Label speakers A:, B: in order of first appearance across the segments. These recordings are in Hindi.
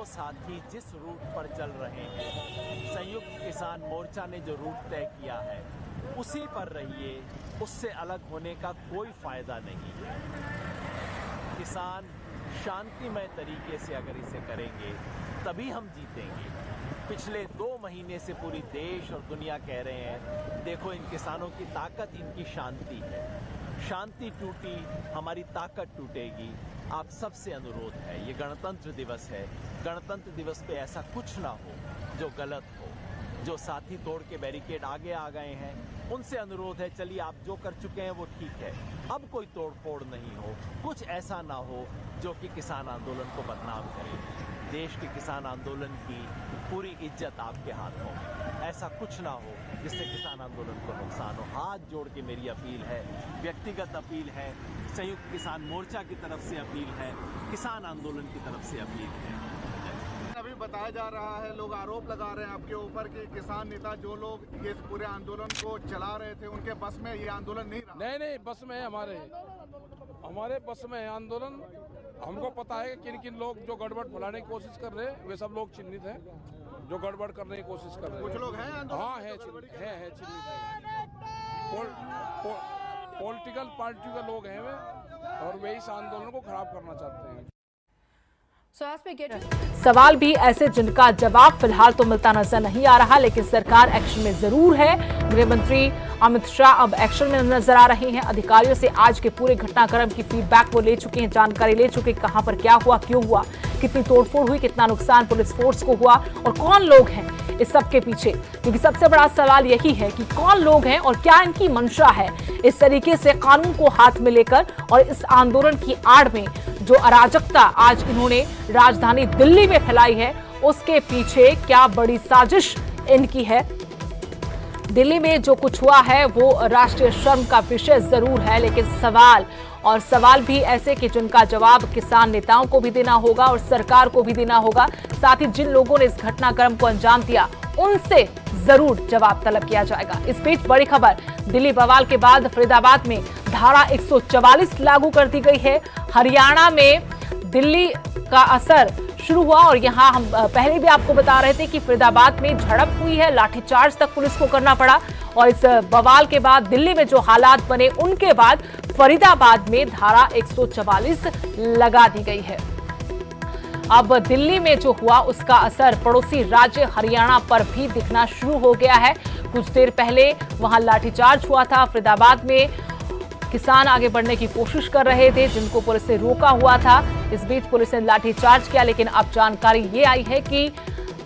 A: साथी जिस रूट पर चल रहे हैं, संयुक्त किसान मोर्चा ने जो रूट तय किया है उसी पर रहिए, उससे अलग होने का कोई फायदा नहीं है। किसान शांतिमय तरीके से अगर इसे करेंगे तभी हम जीतेंगे। पिछले 2 महीने से पूरी देश और दुनिया कह रहे हैं, देखो इन किसानों की ताकत इनकी शांति है। शांति टूटी, हमारी ताकत टूटेगी। आप सबसे अनुरोध है, ये गणतंत्र दिवस है, गणतंत्र दिवस पे ऐसा कुछ ना हो जो गलत हो। जो साथी तोड़ के बैरिकेड आगे आ गए हैं उनसे अनुरोध है, चलिए आप जो कर चुके हैं वो ठीक है, अब कोई तोड़ फोड़ नहीं हो। कुछ ऐसा ना हो जो कि किसान आंदोलन को बदनाम करे। देश के किसान आंदोलन की पूरी इज्जत आपके हाथों में, ऐसा कुछ ना हो जिससे किसान आंदोलन को नुकसान हो। हाथ जोड़ के मेरी अपील है, व्यक्तिगत अपील है, संयुक्त किसान मोर्चा की तरफ से अपील है, किसान आंदोलन की तरफ से अपील है।
B: अभी बताया जा रहा है, लोग आरोप लगा रहे हैं आपके ऊपर कि किसान नेता जो लोग ये पूरे आंदोलन को चला रहे थे उनके बस में ये आंदोलन नहीं रहा।
C: नहीं, बस में है, हमारे बस में है आंदोलन। हमको पता है कि किन किन लोग जो गड़बड़ फैलाने की कोशिश कर रहे हैं, वे सब लोग चिन्हित हैं जो गड़बड़ करने की कोशिश कर रहे हैं।
B: कुछ लोग हैं आंदोलन,
C: हाँ है, चिन्हित है। पॉलिटिकल पार्टी के लोग हैं वे, और वे इस आंदोलन को खराब करना चाहते हैं।
D: सवाल भी ऐसे जिनका जवाब फिलहाल तो मिलता नजर नहीं आ रहा, लेकिन सरकार एक्शन में जरूर है। गृह मंत्री अमित शाह अब एक्शन में नजर आ रहे हैं। अधिकारियों से आज के पूरे घटनाक्रम की फीडबैक वो ले चुके हैं, जानकारी ले चुके हैं, कहां पर क्या हुआ, क्यों हुआ, कितनी तोड़फोड़ हुई, कितना नुकसान पुलिस फोर्स को हुआ और कौन लोग हैं इस सब के पीछे। क्योंकि सबसे बड़ा सवाल यही है कि कौन लोग हैं और क्या इनकी मंशा है इस तरीके से कानून को हाथ में लेकर और इस आंदोलन की आड़ में जो अराजकता आज इन्होंने राजधानी दिल्ली में फैलाई है, उसके पीछे क्या बड़ी साजिश इनकी है। दिल्ली में जो कुछ हुआ है वो राष्ट्रीय शर्म का विषय जरूर है, लेकिन सवाल भी ऐसे कि जिनका जवाब किसान नेताओं को भी देना होगा और सरकार को भी देना होगा। साथ ही जिन लोगों ने इस घटनाक्रम को अंजाम दिया उनसे जरूर जवाब तलब किया जाएगा। इस बीच बड़ी खबर, दिल्ली बवाल के बाद फरीदाबाद में धारा 144 लागू कर दी गई है। हरियाणा में दिल्ली का असर शुरू हुआ और यहां हम पहले भी आपको बता रहे थे कि फरीदाबाद में झड़प हुई है, लाठीचार्ज तक पुलिस को करना पड़ा। और इस बवाल के बाद दिल्ली में जो हालात बने उनके बाद फरीदाबाद में धारा 144 लगा दी गई है। अब दिल्ली में जो हुआ उसका असर पड़ोसी राज्य हरियाणा पर भी दिखना शुरू हो गया है। कुछ देर पहले वहां लाठीचार्ज हुआ था। फरीदाबाद में किसान आगे बढ़ने की कोशिश कर रहे थे, जिनको पुलिस ने रोका हुआ था। इस बीच पुलिस ने लाठीचार्ज किया, लेकिन अब जानकारी ये आई है कि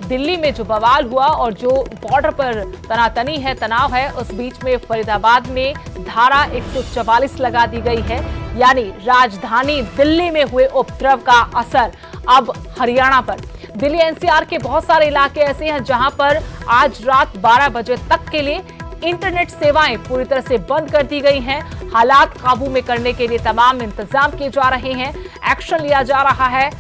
D: दिल्ली में जो बवाल हुआ और जो बॉर्डर पर तनातनी है, तनाव है, उस बीच में फरीदाबाद में धारा 144 लगा दी गई है। यानी राजधानी दिल्ली में हुए उपद्रव का असर अब हरियाणा पर। दिल्ली एनसीआर के बहुत सारे इलाके ऐसे हैं जहां पर आज रात 12 बजे तक के लिए इंटरनेट सेवाएं पूरी तरह से बंद कर दी गई हैं। हालात काबू में करने के लिए तमाम इंतजाम किए जा रहे हैं, एक्शन लिया जा रहा है।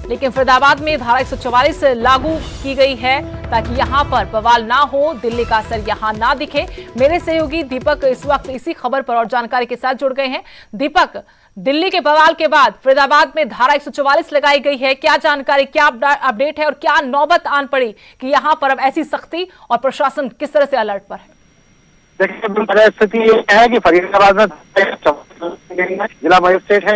D: लेकिन फरीदाबाद में धारा 144 लागू की गई है ताकि यहां पर बवाल ना हो, दिल्ली का असर यहां ना दिखे। मेरे सहयोगी दीपक इस वक्त इसी खबर पर और जानकारी के साथ जुड़ गए हैं। दीपक, दिल्ली के बवाल के बाद फरीदाबाद में धारा 144 लगाई गई है, क्या जानकारी, क्या अपडेट है और क्या नौबत आन पड़ी कि यहां पर अब ऐसी सख्ती और प्रशासन किस तरह से अलर्ट पर है?
E: देखिए, स्थिति ये है कि फरीदाबाद में जिला मजिस्ट्रेट है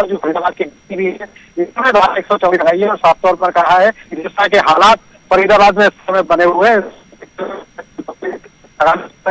E: जो फरीदाबाद की भी है, इसमें धारा 124 लगाई है और साफ तौर पर कहा है कि जिस तरह के हालात फरीदाबाद में इस समय बने हुए हैं